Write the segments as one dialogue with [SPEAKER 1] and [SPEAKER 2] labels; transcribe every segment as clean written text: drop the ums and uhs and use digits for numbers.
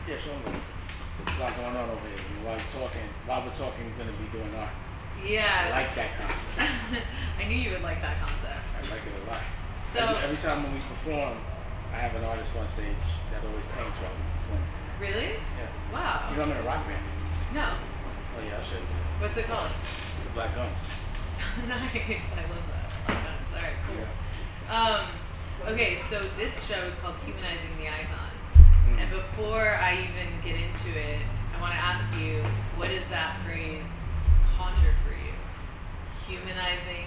[SPEAKER 1] Yeah, show me. There's a lot going on over here. While we're talking, he's going to be doing art.
[SPEAKER 2] Yes.
[SPEAKER 1] I like that concept.
[SPEAKER 2] I knew you would like that concept.
[SPEAKER 1] I like it a lot.
[SPEAKER 2] So
[SPEAKER 1] every time when we perform, I have an artist on stage that always paints while we perform.
[SPEAKER 2] Really?
[SPEAKER 1] Yeah.
[SPEAKER 2] Wow.
[SPEAKER 1] You know I'm in a rock band?
[SPEAKER 2] No.
[SPEAKER 1] Oh yeah, I should.
[SPEAKER 2] What's it called?
[SPEAKER 1] The Black Guns.
[SPEAKER 2] Nice. I love that. Black Guns. All right, cool.
[SPEAKER 1] Yeah.
[SPEAKER 2] Okay, so this show is called Humanizing the Icon. And before I even get into it, I want to ask you, what does that phrase conjure for you? Humanizing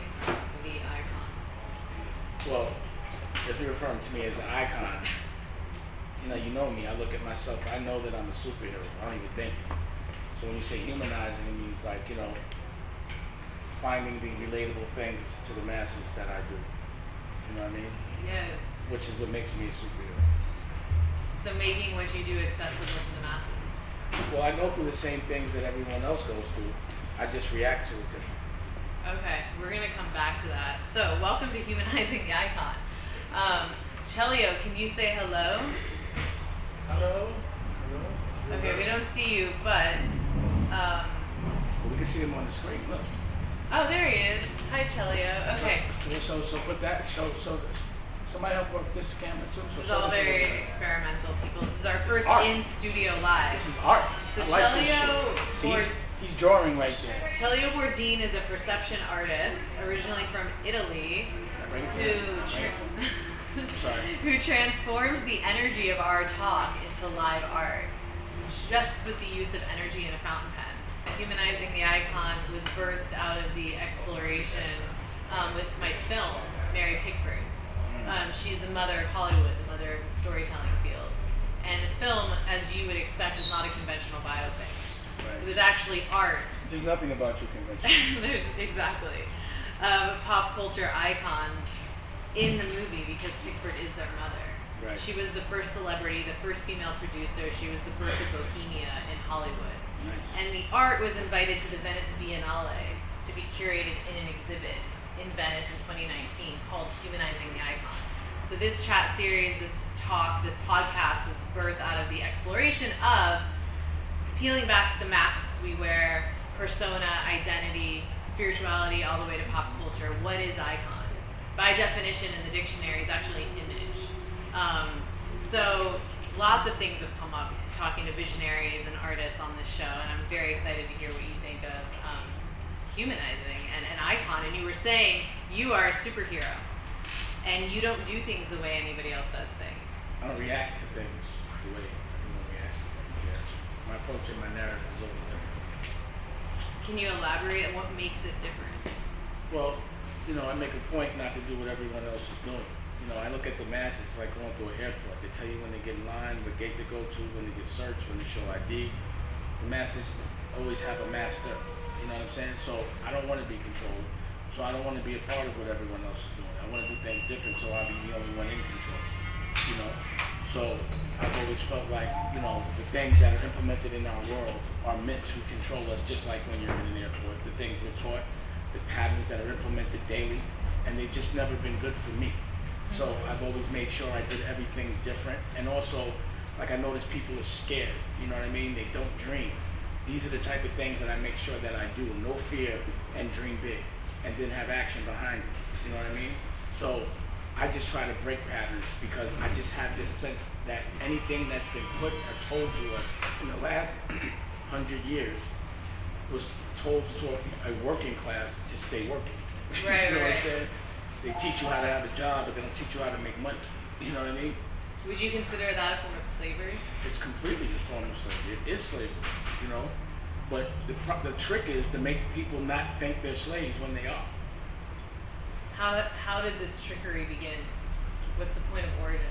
[SPEAKER 2] the icon.
[SPEAKER 1] Well, if you're referring to me as an icon, you know me. I look at myself. I know that I'm a superhero. I don't even think it. So when you say humanizing, it means like, finding the relatable things to the masses that I do. You know what I mean?
[SPEAKER 2] Yes.
[SPEAKER 1] Which is what makes me a superhero.
[SPEAKER 2] So making what you do accessible to the masses.
[SPEAKER 1] Well, I go through the same things that everyone else goes through. I just react to it differently.
[SPEAKER 2] Okay, we're going to come back to that. So, welcome to Humanizing the Icon. Celio, can you say hello?
[SPEAKER 1] Hello.
[SPEAKER 2] Okay, we don't see you, but...
[SPEAKER 1] Well, we can see him on the screen, look.
[SPEAKER 2] Oh, there he is. Hi, Celio. Okay.
[SPEAKER 1] So put that, show this. Somebody help work this camera too.
[SPEAKER 2] This is all very experimental, people. This is our first in-studio live.
[SPEAKER 1] This is art.
[SPEAKER 2] So
[SPEAKER 1] Celio, he's drawing right there.
[SPEAKER 2] Celio Bordin is a perception artist, originally from Italy, who transforms the energy of our talk into live art, just with the use of energy in a fountain pen. Humanizing the Icon was birthed out of the exploration with my film, Mary Pickford. She's the mother of Hollywood, the mother of the storytelling field. And the film, as you would expect, is not a conventional biopic.
[SPEAKER 1] Right.
[SPEAKER 2] So there's actually art.
[SPEAKER 1] There's nothing about you conventional.
[SPEAKER 2] Exactly. Pop culture icons in the movie because Pickford is their mother.
[SPEAKER 1] Right.
[SPEAKER 2] She was the first celebrity, the first female producer. She was the birth of Bohemia in Hollywood.
[SPEAKER 1] Nice.
[SPEAKER 2] And the art was invited to the Venice Biennale to be curated in an exhibit in Venice in 2019 called Humanizing the Icon. So this chat series, this podcast was birthed out of the exploration of peeling back the masks we wear, persona, identity, spirituality, all the way to pop culture. What is icon? By definition in the dictionary, it's actually image. So lots of things have come up talking to visionaries and artists on this show, and I'm very excited to hear what you think of humanizing and an icon. And you were saying you are a superhero, and you don't do things the way anybody else does things.
[SPEAKER 1] I don't react to things the way everyone reacts to things. Yes. My approach and my narrative is a little different.
[SPEAKER 2] Can you elaborate on what makes it different?
[SPEAKER 1] Well, I make a point not to do what everyone else is doing. I look at the masses like going through an airport. They tell you when they get in line, what gate to go to, when they get searched, when they show ID. The masses always have a master. You know what I'm saying? So I don't want to be controlled. So I don't want to be a part of what everyone else is doing. I want to do things different so I'll be the only one in control. So I've always felt like, the things that are implemented in our world are meant to control us, just like when you're in an airport. The things we're taught, the patterns that are implemented daily, and they've just never been good for me. So I've always made sure I did everything different. And also, like I notice people are scared, you know what I mean? They don't dream. These are the type of things that I make sure that I do. No fear and dream big. And then have action behind it, you know what I mean? So I just try to break patterns because I just have this sense that anything that's been put or told to us in the last 100 years was told to a working class to stay working.
[SPEAKER 2] Right,
[SPEAKER 1] you know
[SPEAKER 2] right.
[SPEAKER 1] what I'm saying? They teach you how to have a job, but they don't teach you how to make money. You know what I mean?
[SPEAKER 2] Would you consider that a form of slavery?
[SPEAKER 1] It's completely a form of slavery. It is slavery, But the trick is to make people not think they're slaves when they are.
[SPEAKER 2] How did this trickery begin? What's the point of origin?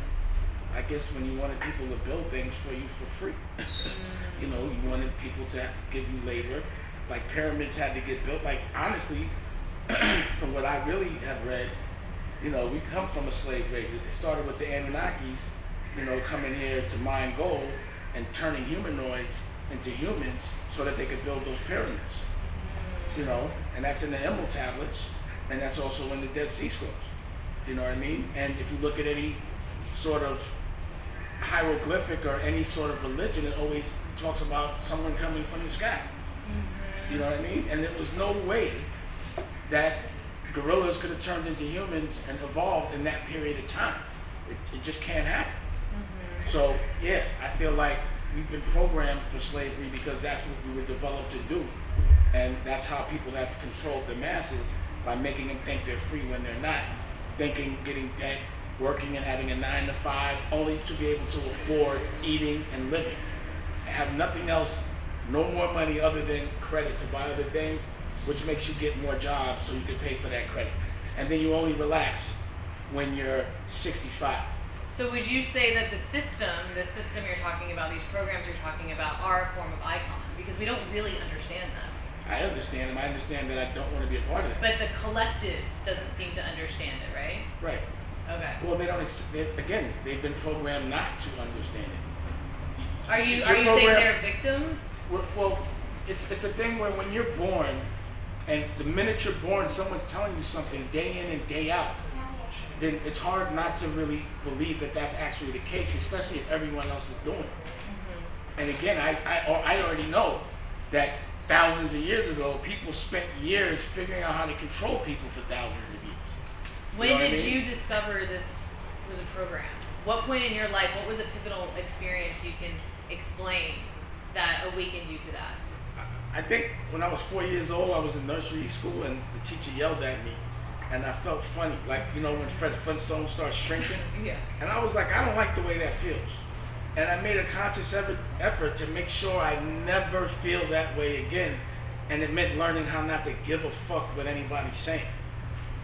[SPEAKER 1] I guess when you wanted people to build things for you for free. You wanted people to give you labor. Like pyramids had to get built. Like honestly, from what I really have read, we come from a slave race. It started with the Anunnakis, coming here to mine gold and turning humanoids into humans so that they could build those pyramids. And that's in the Emerald tablets, and that's also in the Dead Sea Scrolls. You know what I mean? And if you look at any sort of hieroglyphic or any sort of religion, it always talks about someone coming from the sky. You know what I mean? And there was no way that gorillas could have turned into humans and evolved in that period of time. It just can't happen. So yeah, I feel like we've been programmed for slavery because that's what we were developed to do. And that's how people have controlled the masses, by making them think they're free when they're not. Thinking, getting debt, working and having a 9 to 5, only to be able to afford eating and living. Have nothing else, no more money other than credit to buy other things, which makes you get more jobs so you can pay for that credit. And then you only relax when you're 65.
[SPEAKER 2] So would you say that the system you're talking about, these programs you're talking about, are a form of icon? Because we don't really understand them.
[SPEAKER 1] I understand them. I understand that I don't want to be a part of it.
[SPEAKER 2] But the collective doesn't seem to understand it, right?
[SPEAKER 1] Right.
[SPEAKER 2] Okay.
[SPEAKER 1] Well, again, they've been programmed not to understand it.
[SPEAKER 2] Are you saying they're victims?
[SPEAKER 1] Well, it's a thing where when you're born, and the minute you're born, someone's telling you something day in and day out, then it's hard not to really believe that that's actually the case, especially if everyone else is doing it. And again, I already know that thousands of years ago, people spent years figuring out how to control people for thousands of years.
[SPEAKER 2] When did you discover this was a program? What point in your life, what was a pivotal experience you can explain that awakened you to that?
[SPEAKER 1] I think when I was 4 years old, I was in nursery school and the teacher yelled at me. And I felt funny, like, you know, when Fred Flintstone starts shrinking.
[SPEAKER 2] Yeah.
[SPEAKER 1] And I was like, I don't like the way that feels. And I made a conscious effort to make sure I never feel that way again. And it meant learning how not to give a fuck what anybody's saying.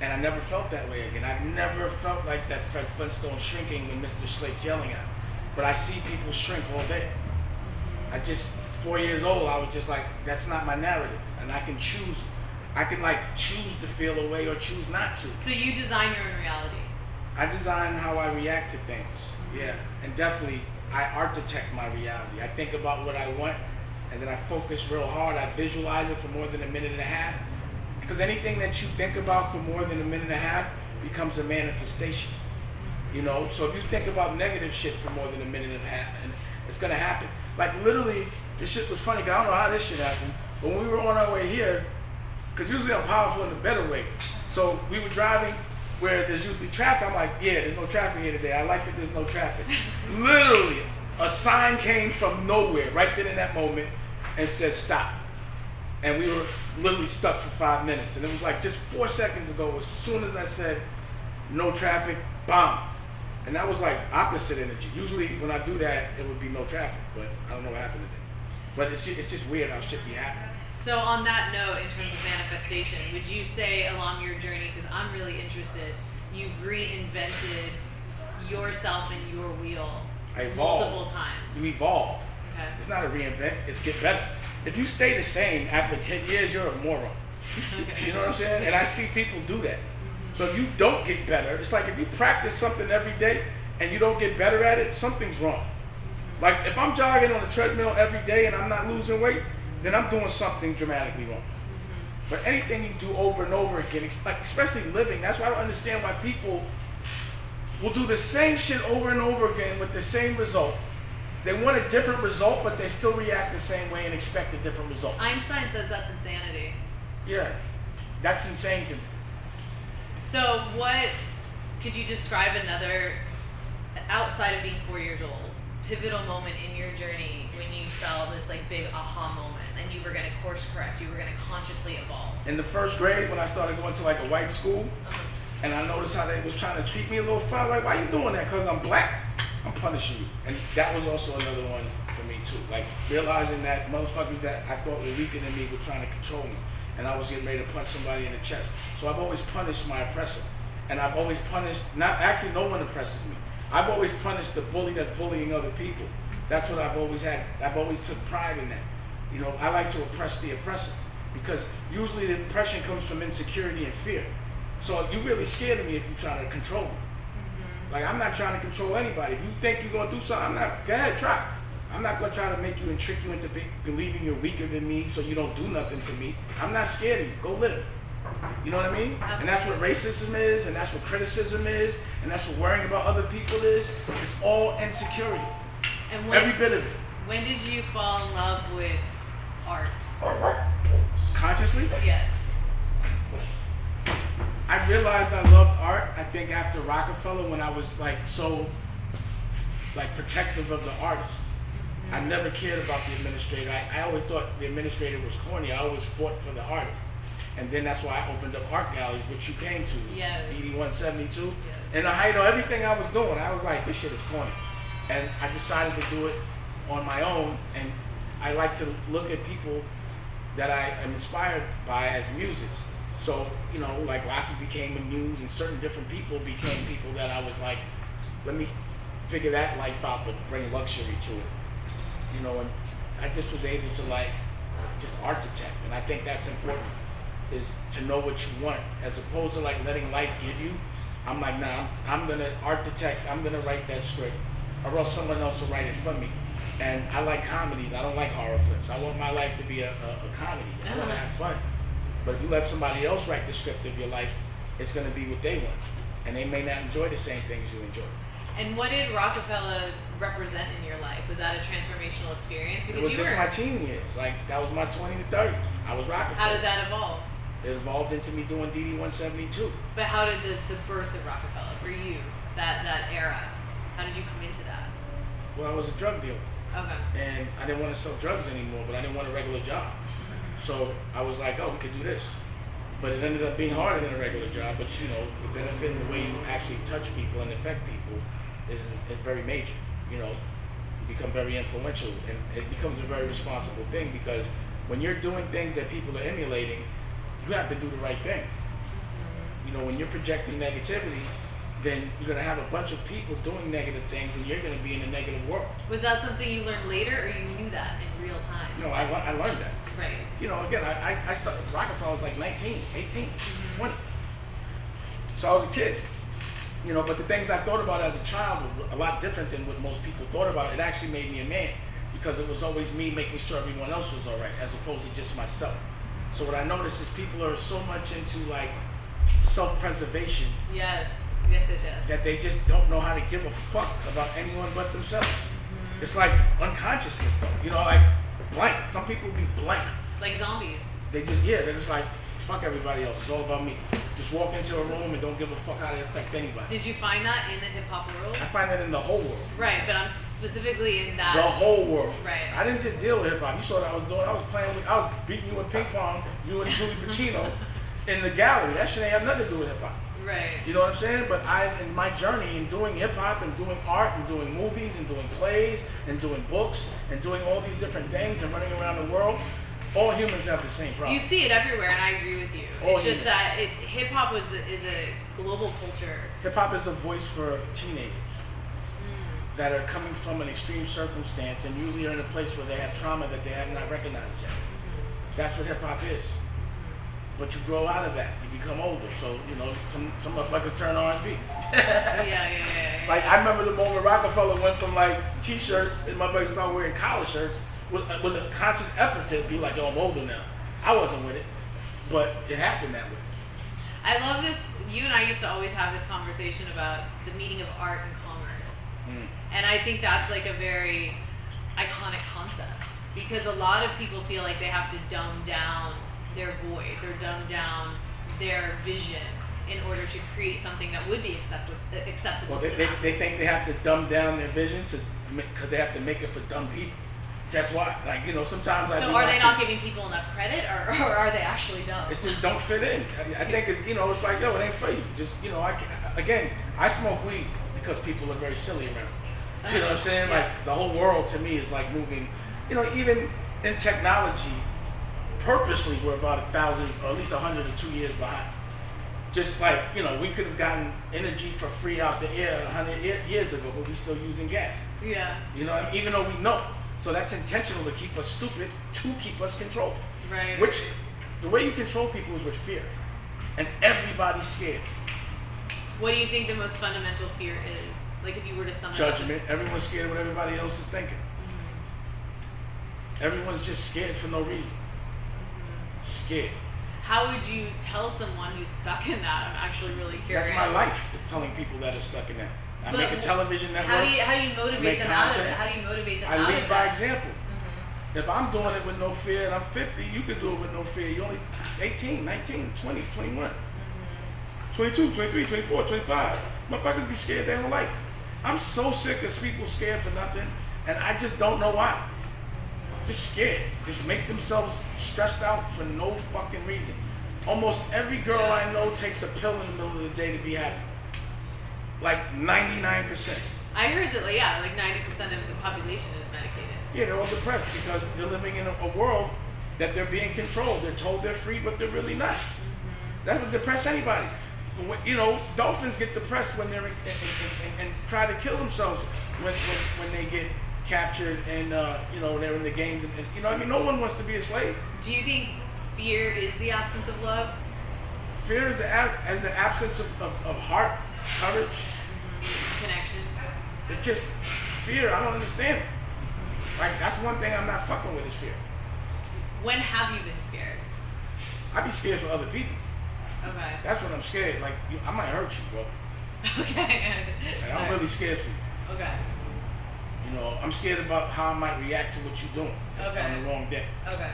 [SPEAKER 1] And I never felt that way again. I've never felt like that Fred Flintstone shrinking when Mr. Slate's yelling at me. But I see people shrink all day. 4 years old, I was just like, that's not my narrative. And I can choose to feel a way or choose not to.
[SPEAKER 2] So you design your own reality?
[SPEAKER 1] I design how I react to things, yeah. And definitely, I architect my reality. I think about what I want, and then I focus real hard. I visualize it for more than a minute and a half. Because anything that you think about for more than a minute and a half becomes a manifestation. You know, so if you think about negative shit for more than a minute and a half, and it's gonna happen. Like literally, this shit was funny, 'cause I don't know how this shit happened, but when we were on our way here, because usually I'm powerful in the better way. So we were driving where there's usually traffic. I'm like, yeah, there's no traffic here today. I like that there's no traffic. Literally, a sign came from nowhere right then in that moment and said stop. And we were literally stuck for 5 minutes. And it was like just 4 seconds ago, as soon as I said no traffic, bomb. And that was like opposite energy. Usually when I do that, it would be no traffic, but I don't know what happened today. But it's just weird how shit be happening.
[SPEAKER 2] So on that note, in terms of manifestation, would you say along your journey, because I'm really interested, you've reinvented yourself and your wheel multiple times?
[SPEAKER 1] You evolve.
[SPEAKER 2] Okay.
[SPEAKER 1] It's not a reinvent, it's get better. If you stay the same after 10 years, you're a moron.
[SPEAKER 2] Okay.
[SPEAKER 1] You know what I'm saying? And I see people do that. So if you don't get better, it's like if you practice something every day and you don't get better at it, something's wrong. Like if I'm jogging on the treadmill every day and I'm not losing weight, then I'm doing something dramatically wrong. But anything you do over and over again, it's like, especially living, that's why I don't understand why people will do the same shit over and over again with the same result. They want a different result, but they still react the same way and expect a different result.
[SPEAKER 2] Einstein says that's insanity.
[SPEAKER 1] Yeah, that's insane to me.
[SPEAKER 2] So what, could you describe another, outside of being 4 years old, pivotal moment in your journey when you felt this like big aha moment and you were going to course correct, you were going to consciously evolve?
[SPEAKER 1] In the first grade, when I started going to like a white school, and I noticed how they was trying to treat me a little funny, like, why you doing that? Because I'm black, I'm punishing you. And that was also another one for me too. Like realizing that motherfuckers that I thought were weaker than me were trying to control me. And I was getting ready to punch somebody in the chest. So I've always punished my oppressor. And I've always punished, no one oppresses me. I've always punished the bully that's bullying other people. That's what I've always had. I've always took pride in that. You know, I like to oppress the oppressor because usually the oppression comes from insecurity and fear. So you're really scared of me if you're trying to control me. Like I'm not trying to control anybody. If you think you're gonna do something, go ahead, try. I'm not gonna try to make you and trick you into believing you're weaker than me so you don't do nothing to me. I'm not scared of you. Go live. You know what I mean?
[SPEAKER 2] Absolutely.
[SPEAKER 1] And that's what racism is, and that's what criticism is, and that's what worrying about other people is. It's all insecurity.
[SPEAKER 2] And
[SPEAKER 1] Every bit of it.
[SPEAKER 2] when did you fall in love with art?
[SPEAKER 1] Consciously?
[SPEAKER 2] Yes.
[SPEAKER 1] I realized I loved art, I think after Rockefeller, when I was like so like protective of the artist. I never cared about the administrator. I always thought the administrator was corny. I always fought for the artist. And then that's why I opened up art galleries, which you came to,
[SPEAKER 2] Yes.
[SPEAKER 1] DD 172.
[SPEAKER 2] Yes.
[SPEAKER 1] And I hate everything I was doing. I was like, this shit is corny. And I decided to do it on my own. And I like to look at people that I am inspired by as muses. So, you know, like Rocky became a muse, and certain different people became people that I was like, let me figure that life out, but bring luxury to it. You know, and I just was able to like just architect, and I think that's important, is to know what you want as opposed to like letting life give you. I'm like, nah, I'm gonna architect, I'm gonna write that script, or else someone else will write it for me. And I like comedies, I don't like horror flicks. I want my life to be a comedy. I want to have fun. But if you let somebody else write the script of your life, it's gonna be what they want, and they may not enjoy the same things you enjoy.
[SPEAKER 2] And what did Rockefeller represent in your life? Was that a transformational experience? Because
[SPEAKER 1] It was
[SPEAKER 2] you
[SPEAKER 1] just
[SPEAKER 2] were.
[SPEAKER 1] my teen years. Like, that was my 20 to 30. I was Rockefeller.
[SPEAKER 2] How did that evolve?
[SPEAKER 1] It evolved into me doing DD 172.
[SPEAKER 2] But how did the birth of Rockefeller for you, that era? How did you come into that?
[SPEAKER 1] Well, I was a drug dealer,
[SPEAKER 2] Okay.
[SPEAKER 1] and I didn't want to sell drugs anymore, but I didn't want a regular job. So I was like, oh, we could do this. But it ended up being harder than a regular job. But you know, the benefit and the way you actually touch people and affect people is very major. You know, you become very influential, and it becomes a very responsible thing, because when you're doing things that people are emulating, you have to do the right thing. You know, when you're projecting negativity, then you're gonna have a bunch of people doing negative things, and you're gonna be in a negative world.
[SPEAKER 2] Was that something you learned later, or you knew that in real time?
[SPEAKER 1] No, I learned that.
[SPEAKER 2] Right.
[SPEAKER 1] You know, again, I started, Rockefeller was like 19, 18, 20. So I was a kid. You know, but the things I thought about as a child were a lot different than what most people thought about. It actually made me a man, because it was always me making sure everyone else was all right, as opposed to just myself. So what I noticed is people are so much into like self-preservation
[SPEAKER 2] Yes. Yes, it does.
[SPEAKER 1] that they just don't know how to give a fuck about anyone but themselves. It's like unconsciousness though, you know, like blank. Some people be blank.
[SPEAKER 2] Like zombies.
[SPEAKER 1] They're just like, fuck everybody else, it's all about me. Just walk into a room and don't give a fuck how they affect anybody.
[SPEAKER 2] Did you find that in the hip hop world?
[SPEAKER 1] I find that in the whole world.
[SPEAKER 2] Right, but I'm specifically in that.
[SPEAKER 1] The whole world.
[SPEAKER 2] Right.
[SPEAKER 1] I didn't just deal with hip hop. You saw what I was doing. I was beating you in ping pong, you and Julie Pacino in the gallery. That shit ain't have nothing to do with hip hop.
[SPEAKER 2] Right.
[SPEAKER 1] You know what I'm saying? But in my journey in doing hip hop and doing art and doing movies and doing plays and doing books and doing all these different things and running around the world, all humans have the same problem.
[SPEAKER 2] You see it everywhere, and I agree with you.
[SPEAKER 1] All
[SPEAKER 2] It's just
[SPEAKER 1] humans.
[SPEAKER 2] that hip hop is a global culture.
[SPEAKER 1] Hip hop is a voice for teenagers that are coming from an extreme circumstance, and usually are in a place where they have trauma that they have not recognized yet. That's what hip hop is. But you grow out of that, you become older. So, you know, some motherfuckers turn R&B.
[SPEAKER 2] Yeah.
[SPEAKER 1] Like, I remember the moment Rockefeller went from like t-shirts and motherfuckers started wearing collar shirts with a conscious effort to be like, yo, I'm older now. I wasn't with it, but it happened that way.
[SPEAKER 2] I love this. You and I used to always have this conversation about the meaning of art and commerce. And I think that's like a very iconic concept, because a lot of people feel like they have to dumb down their voice or dumb down their vision in order to create something that would be accessible
[SPEAKER 1] Well,
[SPEAKER 2] to the
[SPEAKER 1] they
[SPEAKER 2] masses.
[SPEAKER 1] think they have to dumb down their vision because they have to make it for dumb people. That's why, like, you know, sometimes I
[SPEAKER 2] So
[SPEAKER 1] be
[SPEAKER 2] are they
[SPEAKER 1] watching-
[SPEAKER 2] not giving people enough credit, or are they actually dumb?
[SPEAKER 1] It's just don't fit in. I think, you know, it's like, yo, it ain't for you. Just, you know, I smoke weed because people are very silly around. You know what I'm saying?
[SPEAKER 2] Yeah.
[SPEAKER 1] Like, the whole world to me is like moving, you know, even in technology, purposely we're about 1,000 or at least 100 or 2 years behind. Just like, you know, we could have gotten energy for free out the air 100 years ago, but we're still using gas.
[SPEAKER 2] Yeah.
[SPEAKER 1] You know what I mean? Even though we know. So that's intentional to keep us stupid, to keep us controlled.
[SPEAKER 2] Right.
[SPEAKER 1] Which, the way you control people is with fear. And everybody's scared.
[SPEAKER 2] What do you think the most fundamental fear is? Like, if you were to sum it up.
[SPEAKER 1] Judgment. Everyone's scared of what everybody else is thinking. Everyone's just scared for no reason. Scared.
[SPEAKER 2] how would you tell someone who's stuck in that? I'm actually really curious.
[SPEAKER 1] That's my life, is telling people that are stuck in that. I make a television network.
[SPEAKER 2] How do you motivate them out of it?
[SPEAKER 1] content.
[SPEAKER 2] How do you motivate them out
[SPEAKER 1] I
[SPEAKER 2] of
[SPEAKER 1] lead by
[SPEAKER 2] that?
[SPEAKER 1] example. If I'm doing it with no fear and I'm 50, you can do it with no fear. You're only 18, 19, 20, 21, 22, 23, 24, 25. Motherfuckers be scared their whole life. I'm so sick of people scared for nothing, and I just don't know why. Just scared. Just make themselves stressed out for no fucking reason. Almost every girl I know takes a pill in the middle of the day to be happy. Like 99%.
[SPEAKER 2] I heard that, like 90% of the population is medicated.
[SPEAKER 1] Yeah, they're all depressed because they're living in a world that they're being controlled. They're told they're free, but they're really not. That would depress anybody. You know, dolphins get depressed when they're and try to kill themselves when they get captured and you know, they're in the games and you know what I mean. No one wants to be a slave.
[SPEAKER 2] Do you think fear is the absence of love?
[SPEAKER 1] Fear is the absence of heart, courage,
[SPEAKER 2] Connection.
[SPEAKER 1] It's just fear. I don't understand it. Like, that's one thing I'm not fucking with is fear.
[SPEAKER 2] When have you been scared?
[SPEAKER 1] I be scared for other people.
[SPEAKER 2] Okay.
[SPEAKER 1] That's when I'm scared. Like, I might hurt you, bro.
[SPEAKER 2] Okay.
[SPEAKER 1] And I'm really scared for you.
[SPEAKER 2] Okay.
[SPEAKER 1] You know, I'm scared about how I might react to what you're doing on the wrong day.
[SPEAKER 2] Okay.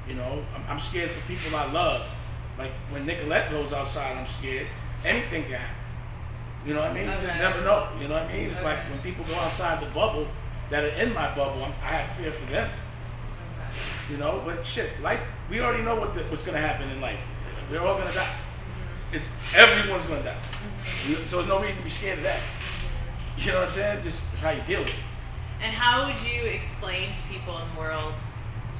[SPEAKER 1] You know, I'm scared for people I love. Like, when Nicolette goes outside, I'm scared. Anything can happen. You know what I mean? You just never know. You know what I mean? It's like when people go outside the bubble that are in my bubble, I have fear for them.
[SPEAKER 2] Okay.
[SPEAKER 1] You know, but shit, life, we already know what's going to happen in life. We're all going to die. Everyone's going to die. So there's no reason to be scared of that. You know what I'm saying? Just it's how you deal with it.
[SPEAKER 2] And how would you explain to people in the world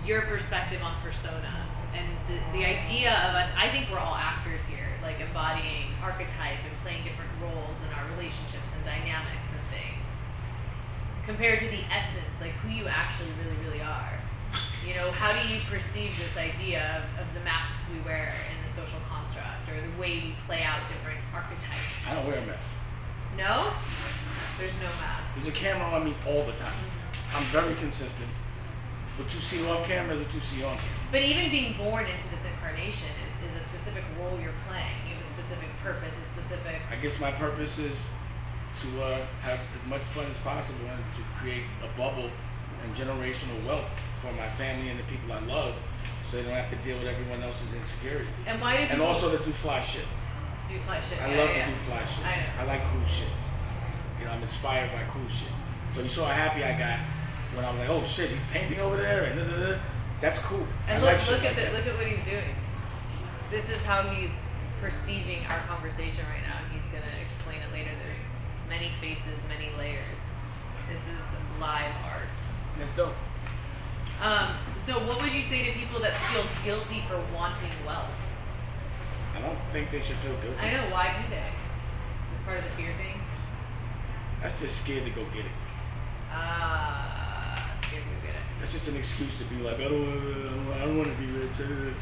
[SPEAKER 2] your perspective on persona and the idea of us? I think we're all actors here, like embodying archetype and playing different roles in our relationships and dynamics and things, compared to the essence, like who you actually really, really are. You know, how do you perceive this idea of the masks we wear in the social construct, or the way we play out different archetypes?
[SPEAKER 1] I don't wear a mask.
[SPEAKER 2] No? There's no mask.
[SPEAKER 1] There's a camera on me all the time. I'm very consistent. What you see off camera is what you see on camera.
[SPEAKER 2] But even being born into this incarnation is a specific role you're playing. You have a specific purpose, a specific...
[SPEAKER 1] I guess my purpose is to have as much fun as possible and to create a bubble and generational wealth for my family and the people I love, so they don't have to deal with everyone else's insecurities.
[SPEAKER 2] And why do people...
[SPEAKER 1] And also to do fly shit.
[SPEAKER 2] Do fly shit.
[SPEAKER 1] I love to do fly shit.
[SPEAKER 2] I know.
[SPEAKER 1] I like cool shit. You know, I'm inspired by cool shit. So you saw how happy I got when I was like, oh shit, he's painting over there and da-da-da. That's cool.
[SPEAKER 2] And
[SPEAKER 1] I
[SPEAKER 2] look,
[SPEAKER 1] like shit
[SPEAKER 2] look at
[SPEAKER 1] like that.
[SPEAKER 2] look at what he's doing. This is how he's perceiving our conversation right now. He's gonna explain it later. There's many faces, many layers. This is live art.
[SPEAKER 1] That's dope.
[SPEAKER 2] So what would you say to people that feel guilty for wanting wealth?
[SPEAKER 1] I don't think they should feel guilty.
[SPEAKER 2] I know, why do they? It's part of the fear thing?
[SPEAKER 1] That's just scared to go get it.
[SPEAKER 2] Scared to get it.
[SPEAKER 1] That's just an excuse to be like, I don't want to be rich. You're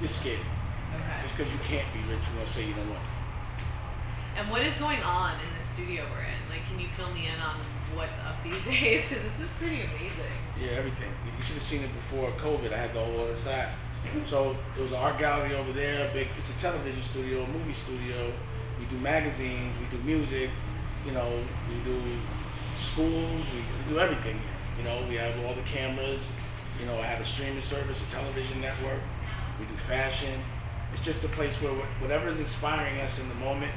[SPEAKER 1] just scared.
[SPEAKER 2] Okay.
[SPEAKER 1] Just because you can't be rich, you want to say you don't want to.
[SPEAKER 2] And what is going on in the studio we're in? Like, can you fill me in on what's up these days? Because this is pretty amazing.
[SPEAKER 1] Yeah, everything. You should have seen it before COVID. I had the whole other side. So it was an art gallery over there. It's a television studio, a movie studio. We do magazines. We do music. You know, we do schools. We do everything here. You know, we have all the cameras. You know, I have a streaming service, a television network. We do fashion. It's just a place where whatever is inspiring us in the moment,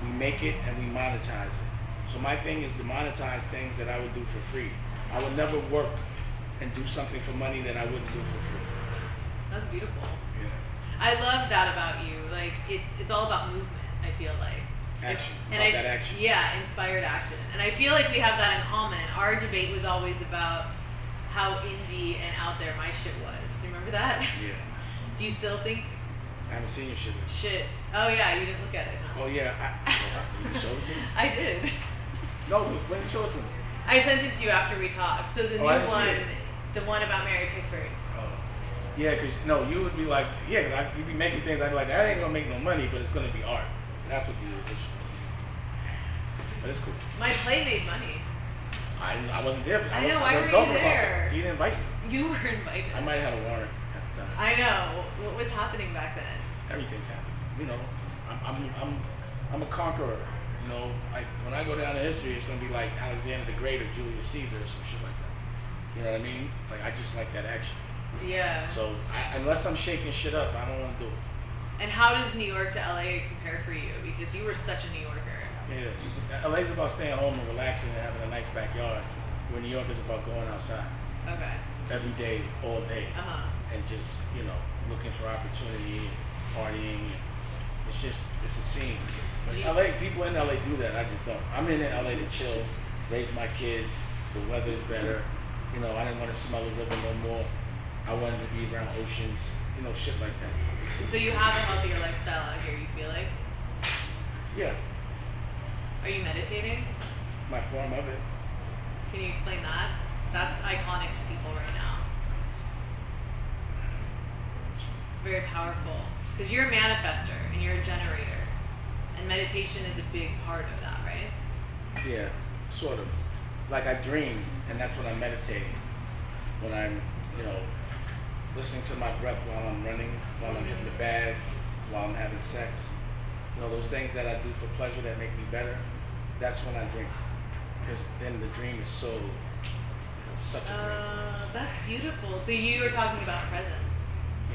[SPEAKER 1] we make it and we monetize it. So my thing is to monetize things that I would do for free. I would never work and do something for money that I wouldn't do for free.
[SPEAKER 2] That's beautiful.
[SPEAKER 1] Yeah.
[SPEAKER 2] I love that about you. Like, it's all about movement, I feel like.
[SPEAKER 1] Action.
[SPEAKER 2] And
[SPEAKER 1] That action.
[SPEAKER 2] Yeah, inspired action. And I feel like we have that in common. Our debate was always about how indie and out there my shit was. Do you remember that?
[SPEAKER 1] Yeah.
[SPEAKER 2] Do you still think
[SPEAKER 1] I haven't seen your shit.
[SPEAKER 2] shit? Oh yeah, you didn't look at it, huh?
[SPEAKER 1] Oh yeah. You showed it to me?
[SPEAKER 2] I did.
[SPEAKER 1] No, when you showed it to me?
[SPEAKER 2] I sent it to you after we talked. So the
[SPEAKER 1] Oh, I
[SPEAKER 2] new
[SPEAKER 1] didn't see
[SPEAKER 2] one,
[SPEAKER 1] it.
[SPEAKER 2] the one about Mary Pickford.
[SPEAKER 1] Oh. Yeah, because no, you would be like, yeah, cause you'd be making things. I'd be like, that ain't gonna make no money, but it's gonna be art. That's what you would. But it's cool.
[SPEAKER 2] My play made money.
[SPEAKER 1] I wasn't there.
[SPEAKER 2] I know, why
[SPEAKER 1] wasn't
[SPEAKER 2] were you
[SPEAKER 1] talking about
[SPEAKER 2] there?
[SPEAKER 1] it. You didn't invite me.
[SPEAKER 2] You were invited.
[SPEAKER 1] I might have had a warrant. time.
[SPEAKER 2] I know. What was happening back then?
[SPEAKER 1] Everything's happening. You know, I'm a conqueror. You know, like when I go down to history, it's gonna be like Alexander the Great or Julius Caesar or some shit like that. You know what I mean? Like I just like that action.
[SPEAKER 2] Yeah.
[SPEAKER 1] So unless I'm shaking shit up, I don't want to do it.
[SPEAKER 2] And how does New York to LA compare for you? Because you were such a New Yorker.
[SPEAKER 1] Yeah, LA's about staying home and relaxing and having a nice backyard. Where New York is about going outside.
[SPEAKER 2] Okay.
[SPEAKER 1] Every day, all day.
[SPEAKER 2] Uh-huh.
[SPEAKER 1] And just, you know, looking for opportunity and partying. It's a scene. But LA, people in LA do that. I just don't. I'm in LA to chill, raise my kids. The weather's better. You know, I didn't want to smell the river no more. I wanted to be around oceans. You know, shit like that.
[SPEAKER 2] So you have a healthier lifestyle out here, you feel like?
[SPEAKER 1] Yeah.
[SPEAKER 2] Are you meditating?
[SPEAKER 1] My form of it.
[SPEAKER 2] Can you explain that? That's iconic to people right now. It's very powerful. Because you're a manifester and you're a generator. And meditation is a big part of that, right?
[SPEAKER 1] Yeah, sort of. Like I dream, and that's when I'm meditating. When I'm, you know, listening to my breath while I'm running, while I'm hitting the bag, while I'm having sex. You know, those things that I do for pleasure that make me better, that's when I dream. Because then the dream is such a dream.
[SPEAKER 2] That's beautiful. So you were talking about presence.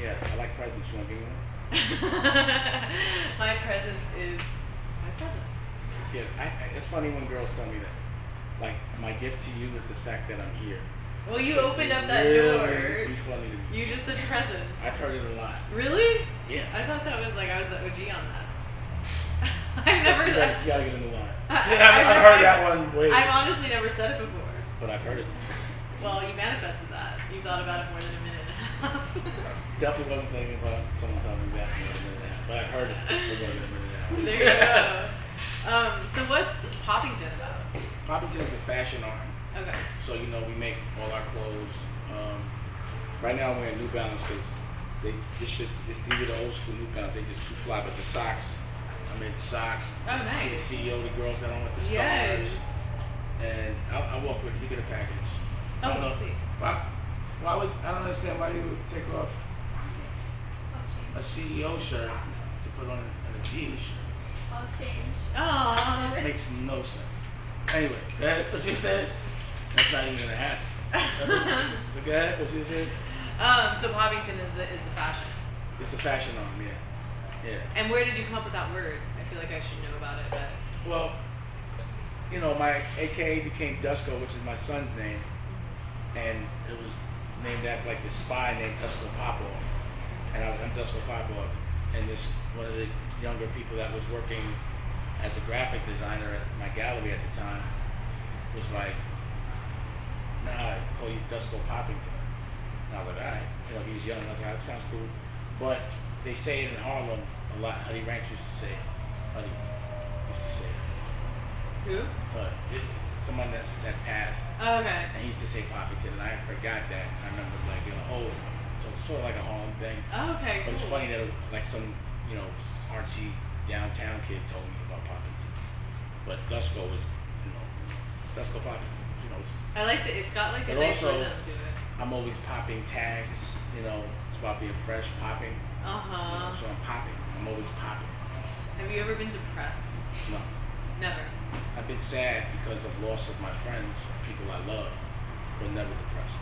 [SPEAKER 1] Yeah, I like presents. You want to give me one?
[SPEAKER 2] My presence is my presence.
[SPEAKER 1] Yeah, it's funny when girls tell me that. Like, my gift to you is the fact that I'm here.
[SPEAKER 2] Well, you
[SPEAKER 1] So
[SPEAKER 2] opened up that
[SPEAKER 1] really
[SPEAKER 2] door.
[SPEAKER 1] Be funny to me.
[SPEAKER 2] You just said presence.
[SPEAKER 1] I've heard it a lot.
[SPEAKER 2] Really?
[SPEAKER 1] Yeah.
[SPEAKER 2] I thought that was like I was the OG on that. I've never
[SPEAKER 1] You
[SPEAKER 2] said.
[SPEAKER 1] gotta get in the line.
[SPEAKER 2] I've
[SPEAKER 1] heard that one way.
[SPEAKER 2] I've honestly never said it before.
[SPEAKER 1] But I've heard it.
[SPEAKER 2] Well, you manifested that. You thought about it more than a minute and a half.
[SPEAKER 1] Definitely wasn't thinking about someone telling me that more than a minute and a half. But I heard it for more than a minute and a half.
[SPEAKER 2] There you go. So what's Poppington about?
[SPEAKER 1] Poppington is a fashion arm.
[SPEAKER 2] Okay.
[SPEAKER 1] So, you know, we make all our clothes. Right now I'm wearing New Balance because these are the old school New Balance. They just too fly. But the socks, I made the socks.
[SPEAKER 2] Oh, nice.
[SPEAKER 1] See the CEO, the girls that on with the stars.
[SPEAKER 2] Yes.
[SPEAKER 1] And I'll walk with you. Get a package. I don't
[SPEAKER 2] Oh,
[SPEAKER 1] know.
[SPEAKER 2] sweet.
[SPEAKER 1] Why would I don't understand why you would take off a CEO shirt to put on an Adidas shirt.
[SPEAKER 3] I'll change.
[SPEAKER 2] Oh.
[SPEAKER 1] It makes no sense. Anyway, that's what you said. That's not even gonna happen. So go ahead. What you said?
[SPEAKER 2] So Poppington is the fashion.
[SPEAKER 1] It's a fashion arm, yeah. Yeah.
[SPEAKER 2] And where did you come up with that word? I feel like I should know about it, but.
[SPEAKER 1] Well, you know, my AKA became Dusko, which is my son's name, and it was named after like the spy named Dusko Popov, and I'm Dusko Popov, and this one of the younger people that was working as a graphic designer at my gallery at the time was like, nah, I call you Dusko Poppington. And I was like, all right, you know, he was young, I was like, that sounds cool. But they say it in Harlem a lot. Huddy Ranks used to say it. Huddy used to say it.
[SPEAKER 2] Who?
[SPEAKER 1] But someone that passed.
[SPEAKER 2] Oh, okay.
[SPEAKER 1] And he used to say Poppington, and I forgot that. I remember like, you know, oh, so it's sort of like a Harlem thing.
[SPEAKER 2] Oh, okay.
[SPEAKER 1] But
[SPEAKER 2] Cool.
[SPEAKER 1] it's funny that it, like some, you know, artsy downtown kid told me about Poppington. But Dusko was, you know, Dusko Poppington, you know.
[SPEAKER 2] I like that it's got like a
[SPEAKER 1] But
[SPEAKER 2] nice
[SPEAKER 1] also,
[SPEAKER 2] rhythm to it.
[SPEAKER 1] I'm always popping tags, you know, it's about being fresh, popping. You know, so I'm popping. I'm always popping.
[SPEAKER 2] Have you ever been depressed?
[SPEAKER 1] No.
[SPEAKER 2] Never.
[SPEAKER 1] I've been sad because of loss of my friends, people I love, but never depressed.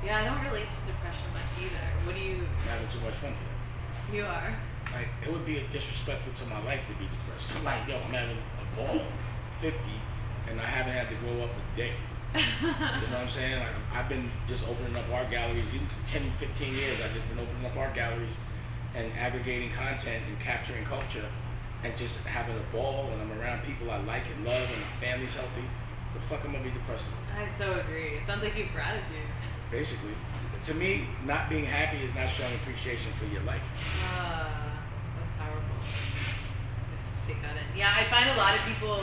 [SPEAKER 2] Yeah, I don't relate to depression much either. What do you?
[SPEAKER 1] I'm having too much fun today.
[SPEAKER 2] You are.
[SPEAKER 1] Like, it would be a disrespectful to my life to be depressed. I'm like, yo, I'm having a ball, 50, and I haven't had to grow up a day. You know what I'm saying? Like, I've been just opening up art galleries. Even 10, 15 years, I've just been opening up art galleries and aggregating content and capturing culture and just having a ball, and I'm around people I like and love, and my family's healthy. The fuck am I gonna be depressed about?
[SPEAKER 2] I so agree. It sounds like you have gratitude.
[SPEAKER 1] Basically. To me, not being happy is not showing appreciation for your life.
[SPEAKER 2] That's powerful. Let's take that in. Yeah, I find a lot of people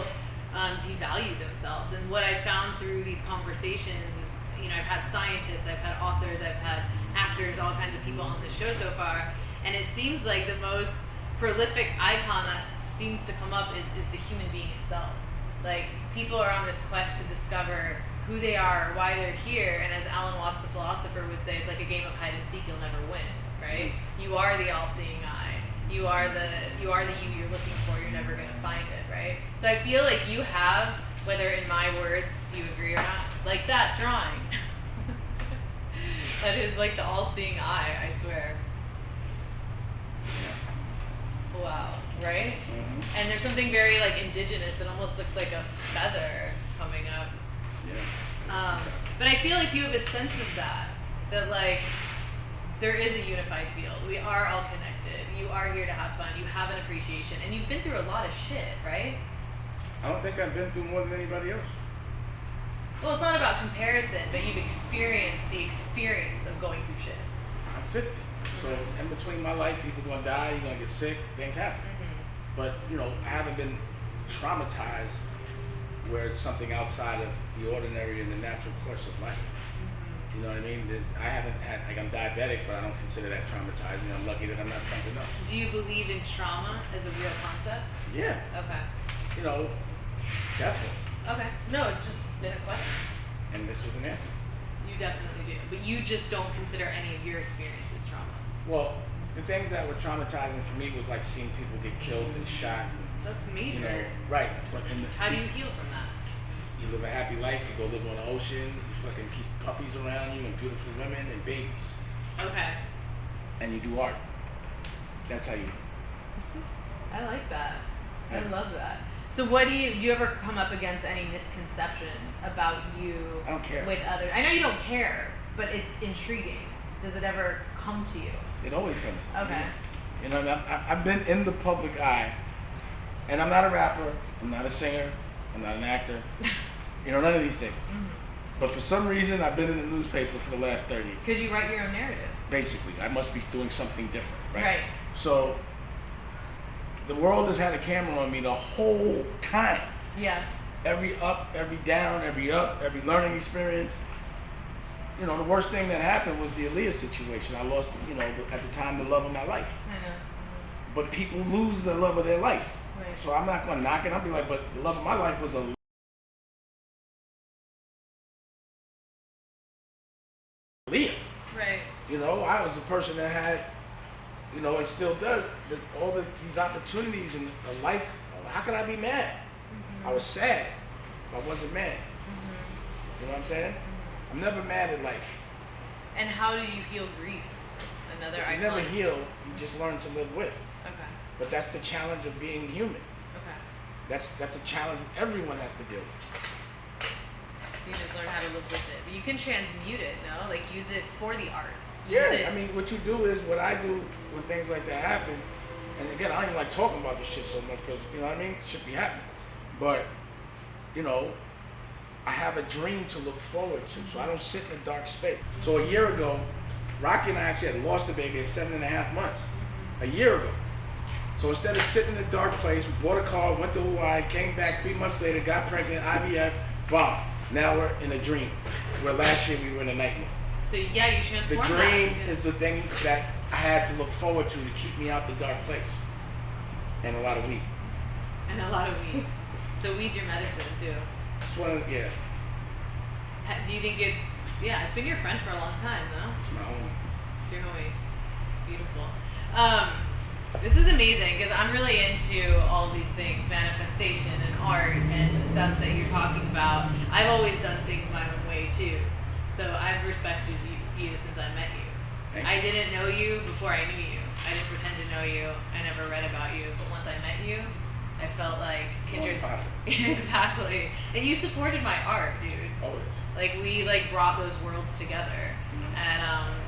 [SPEAKER 2] devalue themselves, and what I found through these conversations is, you know, I've had scientists, I've had authors, I've had actors, all kinds of people on the show so far, and it seems like the most prolific icon that seems to come up is the human being itself. Like, people are on this quest to discover who they are, why they're here. And as Alan Watts, the philosopher, would say, it's like a game of hide and seek. You'll never win, right? You are the all-seeing eye. You are the you you're looking for. You're never gonna find it, right? So I feel like you have, whether in my words you agree or not, like that drawing. That is like the all-seeing eye. I swear. Wow, right?
[SPEAKER 1] Mm-hmm.
[SPEAKER 2] And there's something very like indigenous. It almost looks like a feather coming up.
[SPEAKER 1] Yeah.
[SPEAKER 2] But I feel like you have a sense of that like there is a unified field. We are all connected. You are here to have fun. You have an appreciation, and you've been through a lot of shit, right?
[SPEAKER 1] I don't think I've been through more than anybody else.
[SPEAKER 2] Well, it's not about comparison, but you've experienced the experience of going through shit.
[SPEAKER 1] I'm 50, so in between my life, people gonna die, you're gonna get sick, things happen. But I haven't been traumatized where it's something outside of the ordinary and the natural course of life. You know what I mean? I haven't had, like, I'm diabetic, but I don't consider that traumatizing. I'm lucky that I'm not something else.
[SPEAKER 2] Do you believe in trauma as a real concept?
[SPEAKER 1] Yeah.
[SPEAKER 2] Okay.
[SPEAKER 1] Definitely.
[SPEAKER 2] Okay. No, it's just been a question.
[SPEAKER 1] And this was an answer.
[SPEAKER 2] You definitely do. But you just don't consider any of your experiences trauma.
[SPEAKER 1] Well, the things that were traumatizing for me was like seeing people get killed and shot.
[SPEAKER 2] That's major.
[SPEAKER 1] Right. But
[SPEAKER 2] how do you heal from that?
[SPEAKER 1] You live a happy life, you go live on the ocean, you fucking keep puppies around you and beautiful women and babies.
[SPEAKER 2] Okay.
[SPEAKER 1] And you do art. That's how you
[SPEAKER 2] I like that. I
[SPEAKER 1] Yeah.
[SPEAKER 2] love that. So do you ever come up against any misconceptions about you
[SPEAKER 1] I don't care.
[SPEAKER 2] with others? I know you don't care, but it's intriguing. Does it ever come to you?
[SPEAKER 1] It always comes.
[SPEAKER 2] Okay.
[SPEAKER 1] I've been in the public eye, and I'm not a rapper, I'm not a singer, I'm not an actor, none of these things. But for some reason, I've been in the newspaper for the last 30 years.
[SPEAKER 2] Because you write your own narrative.
[SPEAKER 1] Basically, I must be doing something different, right?
[SPEAKER 2] Right.
[SPEAKER 1] So, the world has had a camera on me the whole time.
[SPEAKER 2] Yeah.
[SPEAKER 1] Every up, every down, every up, every learning experience. The worst thing that happened was the Aaliyah situation. I lost, at the time, the love of my life.
[SPEAKER 2] I know.
[SPEAKER 1] But people lose the love of their life.
[SPEAKER 2] Right.
[SPEAKER 1] So I'm not going to knock it. I'll be like, but the love of my life was Aaliyah.
[SPEAKER 2] Right.
[SPEAKER 1] I was the person that had, and still does, these opportunities in life. How could I be mad? I was sad. I wasn't mad. You know what I'm saying? I'm never mad at life.
[SPEAKER 2] And how do you heal grief? Another
[SPEAKER 1] You
[SPEAKER 2] icon.
[SPEAKER 1] never heal, you just learn to live with.
[SPEAKER 2] Okay.
[SPEAKER 1] But that's the challenge of being human.
[SPEAKER 2] Okay.
[SPEAKER 1] That's a challenge everyone has to deal with.
[SPEAKER 2] You just learn how to live with it. But you can transmute it, no? Like use it for the art.
[SPEAKER 1] I mean, what you do is, what I do when things like that happen, and again, I don't even like talking about this shit so much because, it should be happening. But, I have a dream to look forward to, so I don't sit in a dark space. So a year ago, Rocky and I actually had lost a baby at 7.5 months. A year ago. So instead of sitting in a dark place, we bought a car, went to Hawaii, came back 3 months later, got pregnant, IVF, bomb. Now we're in a dream. Where last year we were in a nightmare.
[SPEAKER 2] So yeah, you transform
[SPEAKER 1] The
[SPEAKER 2] that.
[SPEAKER 1] dream is the thing that I had to look forward to keep me out the dark place. And a lot of weed.
[SPEAKER 2] And a lot of weed. So weed's your medicine too.
[SPEAKER 1] It's one of, yeah.
[SPEAKER 2] Do you think it's been your friend for a long time, though?
[SPEAKER 1] It's my homie.
[SPEAKER 2] It's your homie. It's beautiful. This is amazing because I'm really into all these things, manifestation and art and the stuff that you're talking about. I've always done things my own way too. So I've respected you since I met you. I didn't know you before I knew you. I didn't pretend to know you. I never read about you. But once I met you, I felt like kindred. Exactly. And you supported my art, dude.
[SPEAKER 1] Always.
[SPEAKER 2] Like we brought those worlds together. And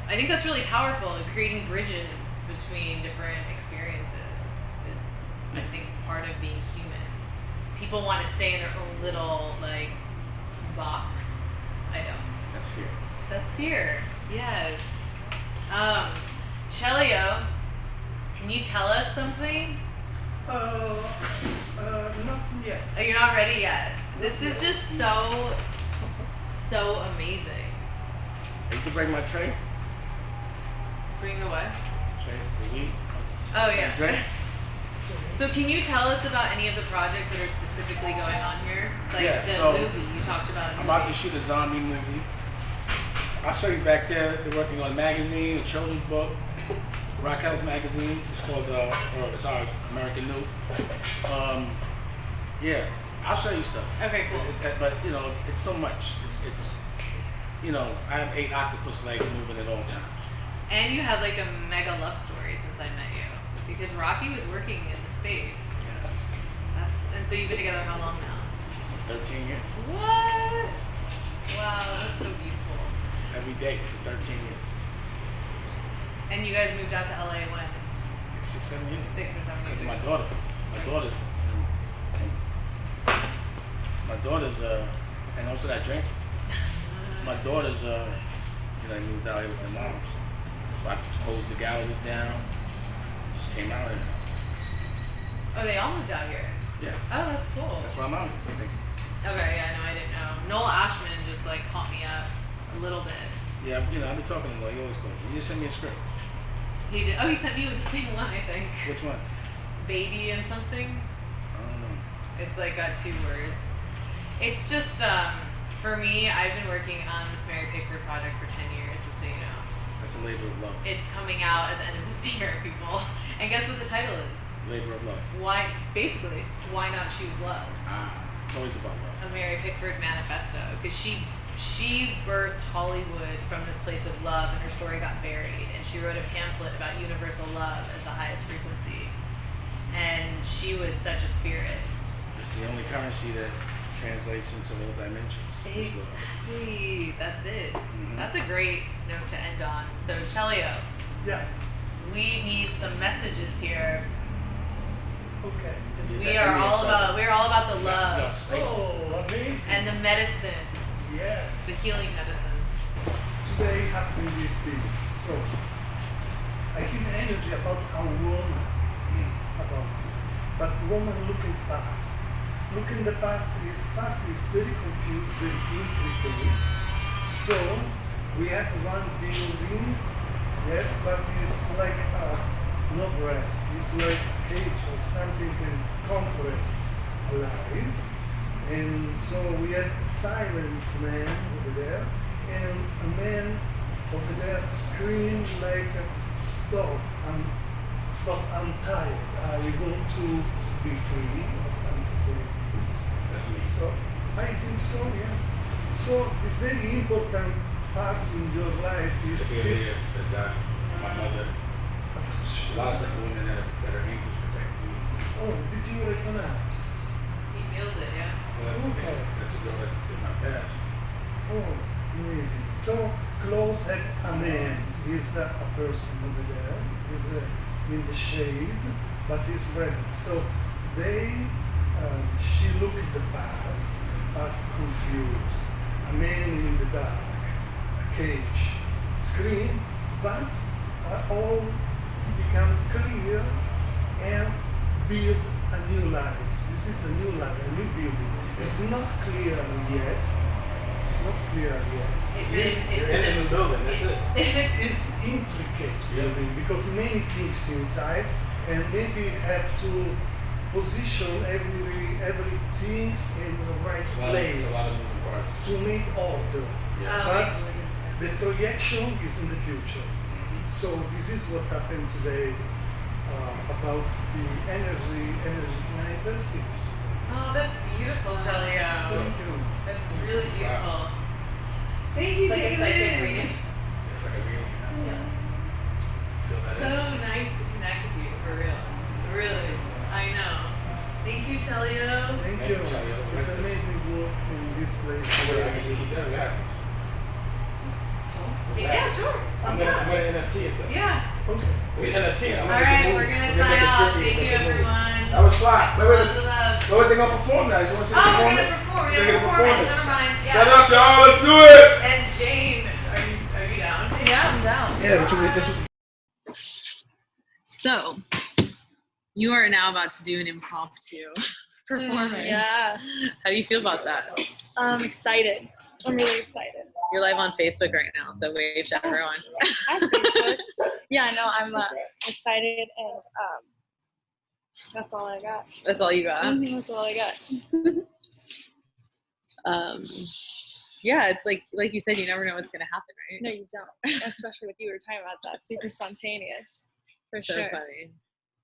[SPEAKER 2] I think that's really powerful in creating bridges between different experiences. It's, I think, part of being human. People want to stay in their own little box. I don't.
[SPEAKER 1] That's fear.
[SPEAKER 2] That's fear. Yes. Celio, can you tell us something?
[SPEAKER 1] Nothing yet.
[SPEAKER 2] Oh, you're not ready yet. This is just so amazing.
[SPEAKER 1] You can bring my tray.
[SPEAKER 2] Bring the what?
[SPEAKER 1] Tray, the weed.
[SPEAKER 2] Oh yeah.
[SPEAKER 1] Drink.
[SPEAKER 2] So can you tell us about any of the projects that are specifically going on here? Like the
[SPEAKER 1] so
[SPEAKER 2] movie you talked about.
[SPEAKER 1] I'm about to shoot a zombie movie. I'll show you back there. They're working on a magazine, a children's book, Raquel's magazine. It's called, or it's ours, American New. Yeah, I'll show you stuff.
[SPEAKER 2] Okay, cool.
[SPEAKER 1] But you know, it's so much. It's you know, I have 8 octopus legs moving at all times.
[SPEAKER 2] And you had like a mega love story since I met you, because Rocky was working in the space.
[SPEAKER 1] Yeah.
[SPEAKER 2] And so you've been together how long now?
[SPEAKER 1] 13 years.
[SPEAKER 2] What? Wow, that's so beautiful.
[SPEAKER 1] Every day for 13 years.
[SPEAKER 2] And you guys moved out to LA when?
[SPEAKER 1] 6, 7 years.
[SPEAKER 2] 6 or 7 years.
[SPEAKER 1] Because my daughter's, and also that drink. My daughter's, you know, moved out here with my moms. So I closed the galleries down. Just came out here.
[SPEAKER 2] Oh, they all moved out here?
[SPEAKER 1] Yeah.
[SPEAKER 2] Oh, that's cool.
[SPEAKER 1] That's why I'm out here.
[SPEAKER 2] Okay, yeah, no, I didn't know. Noel Ashman just like caught me up a little bit.
[SPEAKER 1] Yeah, you know, I've been talking to him. He always calls me. He just sent me a script.
[SPEAKER 2] He did. Oh, he sent me with the same one, I think.
[SPEAKER 1] Which one?
[SPEAKER 2] Baby and something.
[SPEAKER 1] I don't know.
[SPEAKER 2] It's like got 2 words. It's just, for me, I've been working on this Mary Pickford project for 10 years, just so you know.
[SPEAKER 1] That's a labor of love.
[SPEAKER 2] It's coming out at the end of this year, people. And guess what the title is?
[SPEAKER 1] Labor of love.
[SPEAKER 2] Why, basically, why not choose love?
[SPEAKER 1] It's always about love.
[SPEAKER 2] A Mary Pickford manifesto, because she birthed Hollywood from this place of love, and her story got buried. And she wrote a pamphlet about universal love as the highest frequency. And she was such a spirit.
[SPEAKER 1] It's the only currency that translates into all dimensions.
[SPEAKER 2] Exactly. That's it.
[SPEAKER 1] Mm-hmm.
[SPEAKER 2] That's a great note to end on. So, Celio.
[SPEAKER 3] Yeah.
[SPEAKER 2] We need some messages here.
[SPEAKER 3] Okay.
[SPEAKER 2] Because we're all about the love
[SPEAKER 3] Oh, amazing.
[SPEAKER 2] and the medicine,
[SPEAKER 3] Yes.
[SPEAKER 2] the healing medicine.
[SPEAKER 3] Today happening these things. So I feel energy about a woman about this. But woman looking past. Looking the past is very confused, very intricate. So we have one building, yes, but it's like no breath. It's like a cage or something can compress alive. And so we have a silence man over there, and a man over there screams like, stop, I'm tired, I want to be free, or something like this.
[SPEAKER 1] That's me.
[SPEAKER 3] So, I think so, yes. So, this very important part in your life is this.
[SPEAKER 1] My mother lost her women that her angels protect me.
[SPEAKER 3] Oh, did you recognize?
[SPEAKER 2] He feels it, yeah.
[SPEAKER 1] Well,
[SPEAKER 3] Okay.
[SPEAKER 1] That's a girl that did my past.
[SPEAKER 3] Oh, amazing. So, close at a man is a person over there, is in the shade, but is present. So, she looked at the past confused, a man in the dark, a cage, scream, but all become clear and build a new life. This is a new life, a new building. It's not clear yet. It's not clear yet.
[SPEAKER 1] It's a new building, that's it.
[SPEAKER 3] It's intricate building because many things inside, and maybe have to position everything in the right place
[SPEAKER 1] It's a lot of moving parts.
[SPEAKER 3] to make order.
[SPEAKER 1] Yeah.
[SPEAKER 3] But the projection is in the future. So this is what happened today about the energy manifesting.
[SPEAKER 2] Oh, that's beautiful, Celio.
[SPEAKER 3] Thank you.
[SPEAKER 2] That's really beautiful.
[SPEAKER 1] Wow.
[SPEAKER 2] Thank you,
[SPEAKER 4] It's like a psychic reading.
[SPEAKER 1] It's like a real, feel that
[SPEAKER 2] So
[SPEAKER 1] energy.
[SPEAKER 2] nice to connect with you, for real. Really, I know. Thank you, Celio.
[SPEAKER 3] Thank
[SPEAKER 1] Thank
[SPEAKER 3] you.
[SPEAKER 1] you, Celio.
[SPEAKER 3] It's amazing work in this place.
[SPEAKER 1] Wait, I can just keep that. We have this.
[SPEAKER 2] Yeah, sure.
[SPEAKER 1] I'm gonna NFT it though.
[SPEAKER 2] Yeah.
[SPEAKER 3] Okay.
[SPEAKER 1] We NFT it.
[SPEAKER 2] All right, we're gonna sign off. Thank you, everyone.
[SPEAKER 1] That was fly. Wait.
[SPEAKER 2] Lots of love.
[SPEAKER 1] Wait, they're gonna perform now. You wanna see the
[SPEAKER 2] Oh, we're
[SPEAKER 1] performance?
[SPEAKER 2] gonna perform. We're
[SPEAKER 1] They're
[SPEAKER 2] gonna
[SPEAKER 1] gonna
[SPEAKER 2] perform it.
[SPEAKER 1] perform
[SPEAKER 2] Never mind. Yeah.
[SPEAKER 1] Shut up, y'all. Let's do it.
[SPEAKER 2] And Jane, are you down? Yeah, I'm down.
[SPEAKER 1] Yeah, but this is.
[SPEAKER 2] So, you are now about to do an impromptu performance.
[SPEAKER 4] Yeah,
[SPEAKER 2] How do you feel about that?
[SPEAKER 4] I'm excited. I'm really excited.
[SPEAKER 2] You're live on Facebook right now, so wave to everyone.
[SPEAKER 4] Hi, Facebook. Yeah, no, I'm excited, and That's all I got.
[SPEAKER 2] That's all you got?
[SPEAKER 4] That's all I got.
[SPEAKER 2] Yeah, it's like you said, you never know what's gonna happen, right?
[SPEAKER 4] No, you don't. Especially what you were talking about, that super spontaneous. For
[SPEAKER 2] So
[SPEAKER 4] sure.
[SPEAKER 2] funny.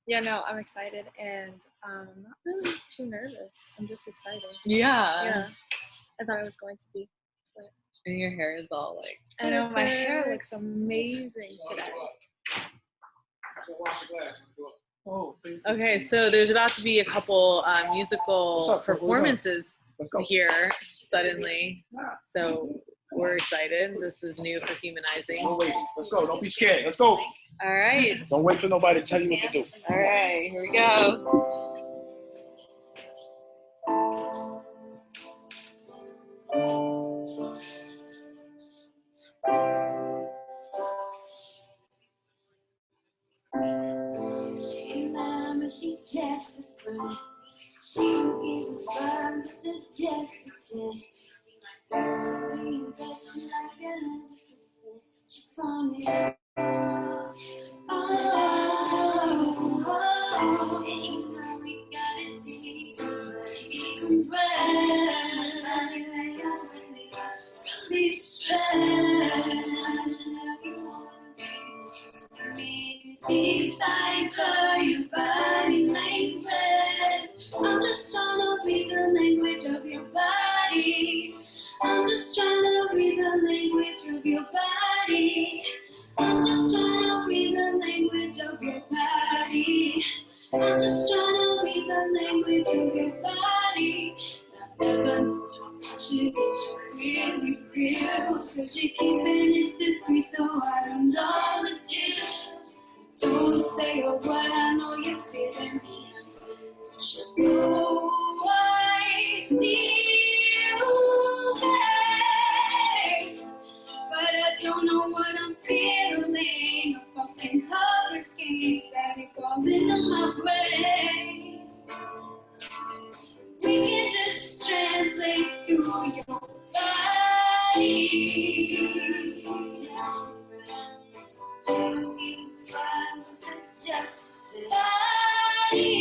[SPEAKER 4] Yeah, no, I'm excited and I'm not really too nervous. I'm just excited.
[SPEAKER 2] Yeah.
[SPEAKER 4] I thought I was going to be. But
[SPEAKER 2] And your hair is all like.
[SPEAKER 4] I know my hair looks amazing today.
[SPEAKER 3] Oh, thank you.
[SPEAKER 2] Okay, so there's about to be a couple musical
[SPEAKER 3] What's up?
[SPEAKER 2] performances
[SPEAKER 3] Let's go.
[SPEAKER 2] here suddenly. So we're excited. This is new for Humanizing.
[SPEAKER 3] Don't wait. Let's go. Don't be scared. Let's go.
[SPEAKER 2] All right.
[SPEAKER 3] Don't wait for nobody to tell you what to do.
[SPEAKER 2] All right, here we go.
[SPEAKER 5] She just a friend. She don't give a fuck, it's just pretend. She feels like 100%. She called me. Oh, and you know we got a deep breath. Please decipher your body language. I'm just trying to read the language of your body. I'm just trying to read the language of your body. I'm just trying to read the language of your body. I'm just trying to read the language of your body. I never know how much it is you really feel. Cause you're keeping it discreet, though I don't know the deal. Don't say a word, I know you're feeling me. Should know I see you, babe. But I don't know what I'm feeling. A fucking hurricane that falls into my brain. We can just translate through your body. Just body.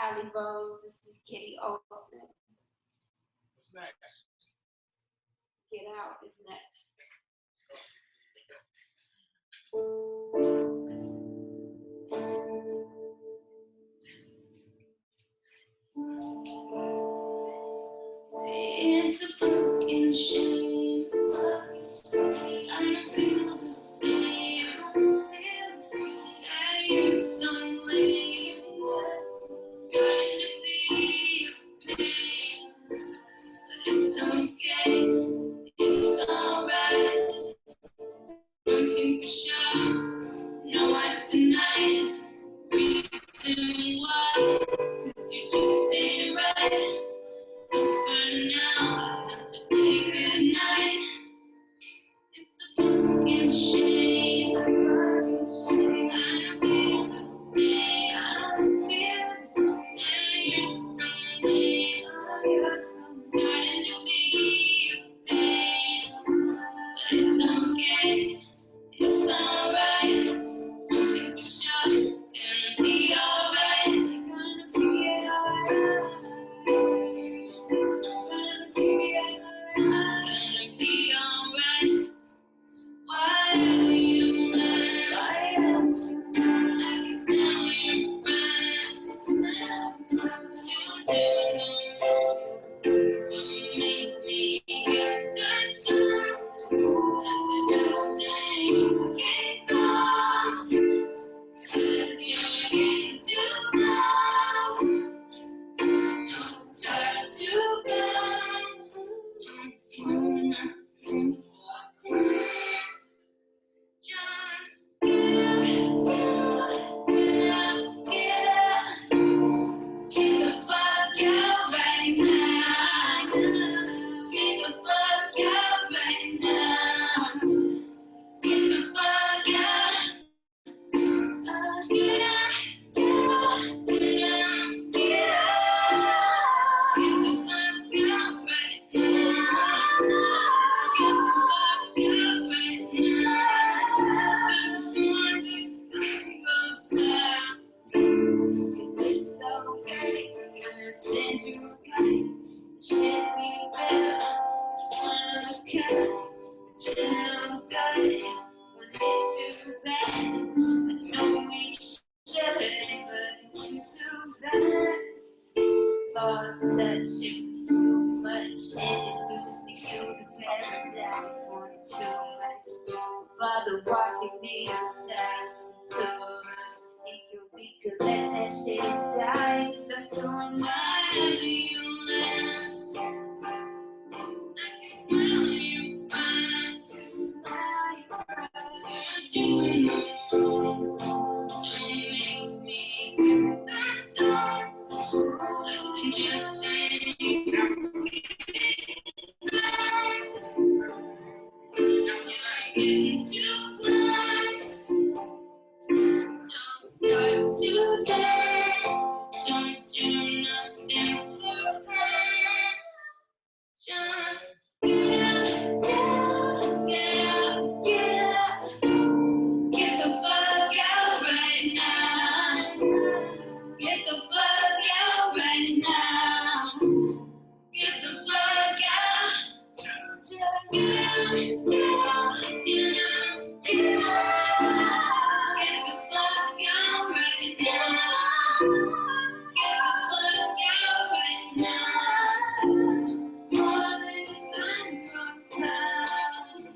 [SPEAKER 5] Callie Rose. This is Kitty Olson.
[SPEAKER 1] What's next?
[SPEAKER 5] Get Out is next. It's a fucking shame. I don't feel the same. I used some lame. Starting to be a pain. But it's okay. It's alright. Nothing for sure. No ice tonight. Reason why? 'Cause you just ain't right. So for now, just say goodnight. It's a fucking shame. I don't feel the same. I don't feel the same. Now you're starting to be a pain. But it's okay. It's alright. Nothing for sure. Gonna be alright. Gonna be alright. Gonna be alright. Why do you lie? Why don't you lie? I can smell your breath. You do make me get good times. That's the best thing. Get lost. 'Cause you're getting too close. Don't start to burn. Just get up, get up. Get the fuck out right now. Get the fuck out right now. Get the fuck out. Get up, get up, get up, get up. Get the fuck out right now. Get the fuck out right now. Before this thing goes down. It's okay, understand you right. Should be better. Okay, but you know good. Was it too bad? I know we should, but it's too fast. Thoughts that you was too much, and losing you to paradise. Want too much. Father walking me outside, too much. Thinking we could let that shit die. Stuck on why do you left? I can smell your breath. You're doing the most. Don't make me get that toast. Listen, just think. Lost. 'Cause you're getting too close. Don't start to get. Don't do nothing for fun. Just get up, get up, get up. Get the fuck out right now. Get the fuck out right now. Get the fuck out. Just get up, get up, get up, get up. Get the fuck out right now. Get the fuck out right now. Before this time goes down.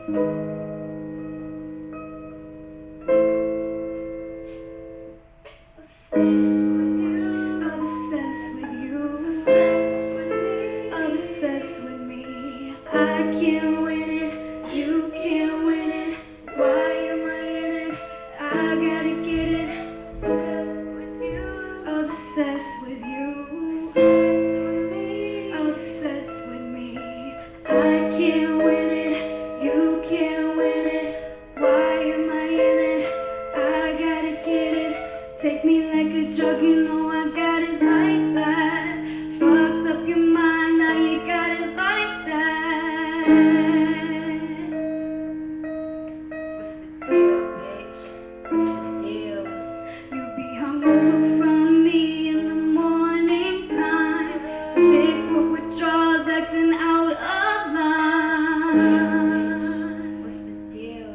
[SPEAKER 5] Obsessed with you, obsessed with me. I can't win it, you can't win it. Why am I in it? I gotta get it. Obsessed with you, obsessed with me. I can't win it, you can't win it. Why am I in it? I gotta get it. Take me like a drug, you know I got it like that. Fucked up your mind, now you got it like that. What's the deal, bitch? What's the deal? You be hungover from me in the morning time. Sick with withdrawals, acting out of line. What's the deal?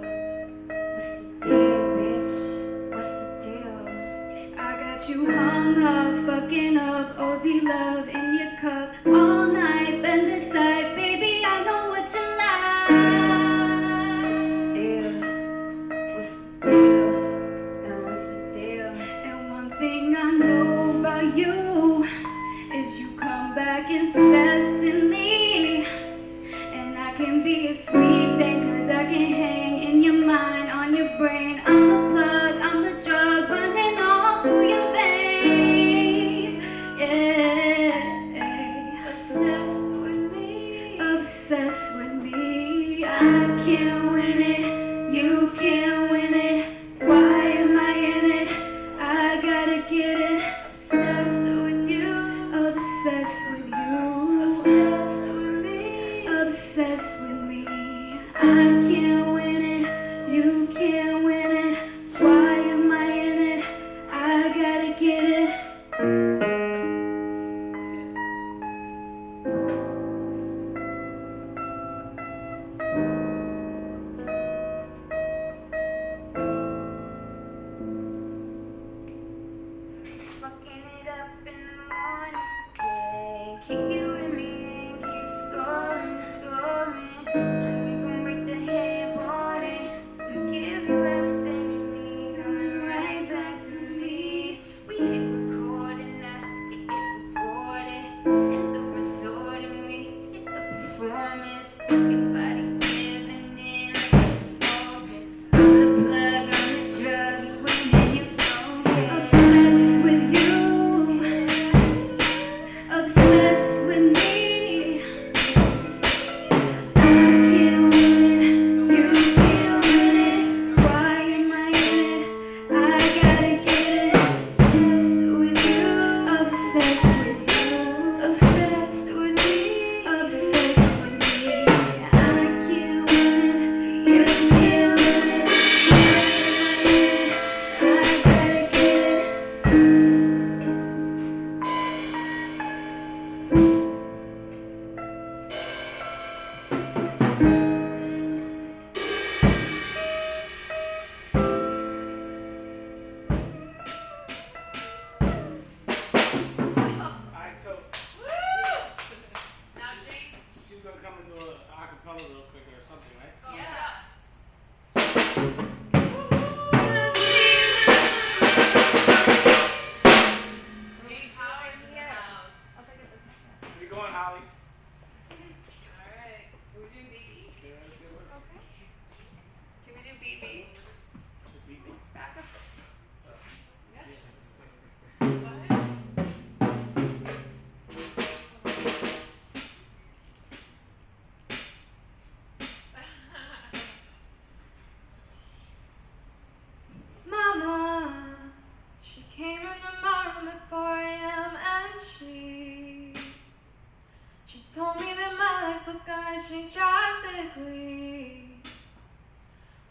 [SPEAKER 5] What's the deal, bitch? What's the deal? I got you hung up, fucking up, OD love in your cup all night, bend it tight, baby, I know what you like. What's the deal? And what's the deal? And one thing I know about you is you come back incessantly, and I can be a sweet thing, cause I can hang in your mind, on your brain. I'm the plug, I'm the drug, running all through your veins. Yeah, obsessed with me, obsessed with me. I can't win it, you can't win it. Why am I in it? I gotta get it. Obsessed with you, obsessed with you, obsessed with me, obsessed with me. I can't win it, you can't win it. Why am I in it? I gotta get it. Fucking it up in the morning, yeah. Kick it with me and keep scoring, scoring. And we gon' break the head on it. We give you everything you need, coming right back to me. We hit record and now we hit recorded. Hit the resort and we hit the performance. Your body giving in like it's open. I'm the plug, I'm the drug, you win and you focus. Obsessed with you, obsessed with me. I can't win it, you can't win it. Why am I in it? I gotta get it. Obsessed with you, obsessed with you, obsessed with me, obsessed with me. I can't win it, you can't win it. Why am I in it? I gotta get it.
[SPEAKER 1] Alright, so
[SPEAKER 2] Now, Jake.
[SPEAKER 1] she's gonna come and do a acapella real quick or something, right?
[SPEAKER 2] Yeah. Jake Powers in the house.
[SPEAKER 1] Where you going, Holly?
[SPEAKER 2] Alright. Can we do BBs? Can we do BBs?
[SPEAKER 1] Should beat me.
[SPEAKER 2] Back up. Yeah. Go ahead.
[SPEAKER 5] Mama, she came into my room at 4 a.m. and she told me that my life was gonna change drastically.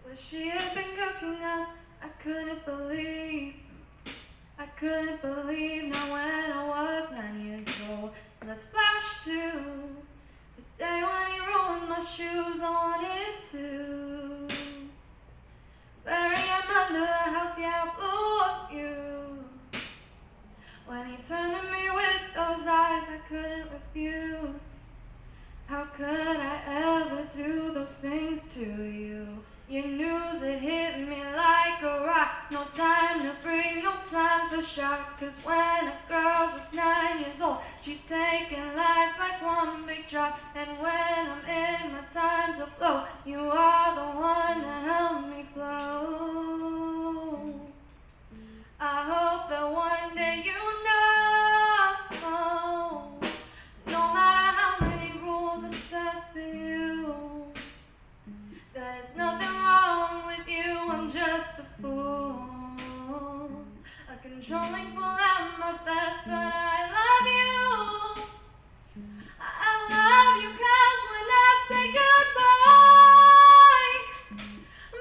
[SPEAKER 5] What she had been cooking up, I couldn't believe. I couldn't believe. Now when I was 9 years old, let's flash to the day when he ruined my shoes. I wanted to bury him under the house, yeah, I blew up you. When he turned to me with those eyes, I couldn't refuse. How could I ever do those things
[SPEAKER 6] to you. Your news, it hit me like a rock. No time to breathe, no time for shock. 'Cause when a girl's just 9 years old, she's taking life like one big drop. And when I'm in my time to flow, you are the one to help me flow. I hope that one day you know, no matter how many rules I set for you, there's nothing wrong with you, I'm just a fool. A controlling fool at my best, but I love you. I love you 'cause when I say goodbye,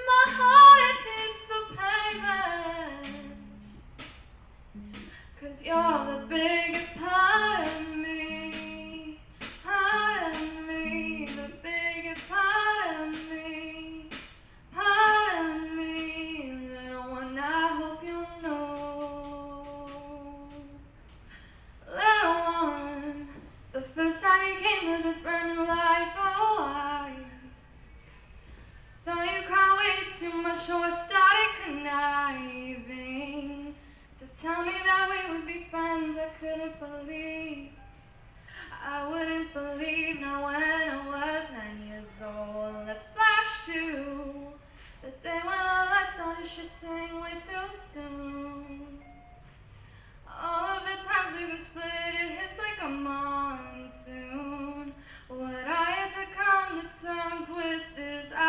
[SPEAKER 6] my heart it hits the pavement. 'Cause you're the biggest part of me, the biggest part of me, little one, I hope you know. Little one, the first time you came to this brand new life, oh, I thought you cried way too much, so I started conniving to tell me that we would be friends. I couldn't believe, I wouldn't believe. Now when I was 9 years old, let's flash to the day when our life started shifting way too soon. All of the times we've been split, it hits like a monsoon. What I had to come to terms with is I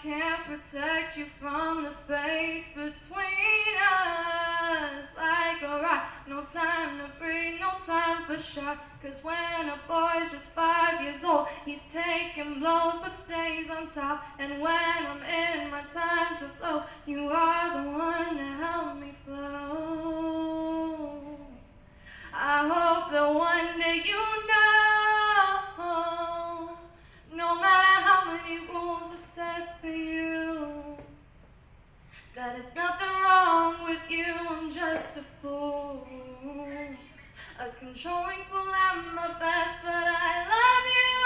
[SPEAKER 6] can't protect you from the space between us. Like a rock, no time to breathe, no time for shock. 'Cause when a boy's just 5 years old, he's taking blows but stays on top. And when I'm in my time to flow, you are the one to help me flow. I hope that one day you know, no matter how many rules are set for you, that is nothing wrong with you, I'm just a fool. A controlling fool at my best, but I love you.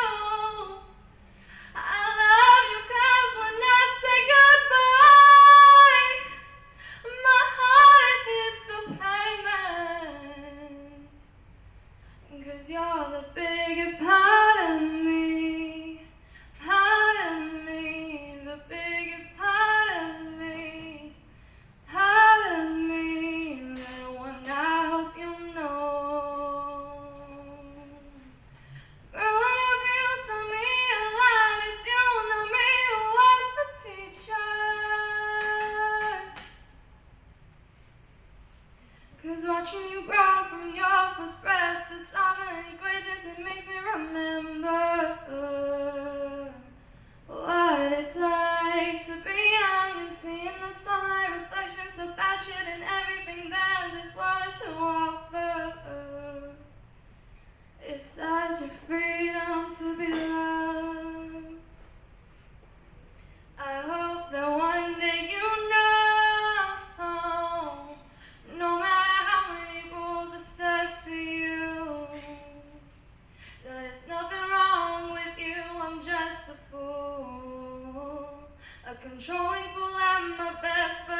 [SPEAKER 6] I love you 'cause when I say goodbye, my heart it hits the pavement. 'Cause you're the biggest part of me, the biggest part of me, little one, I hope you know. Growing up, you taught me a lot. It's you, not me, who was the teacher. 'Cause watching you grow from your first breath to solving equations, it makes me remember what it's like to be young and seeing the sunlight reflections, the passion and everything that this world has to offer. It's such a freedom to be loved. I hope that one day you know, no matter how many rules are set for you, there's nothing wrong with you, I'm just a fool. A controlling fool at my best, but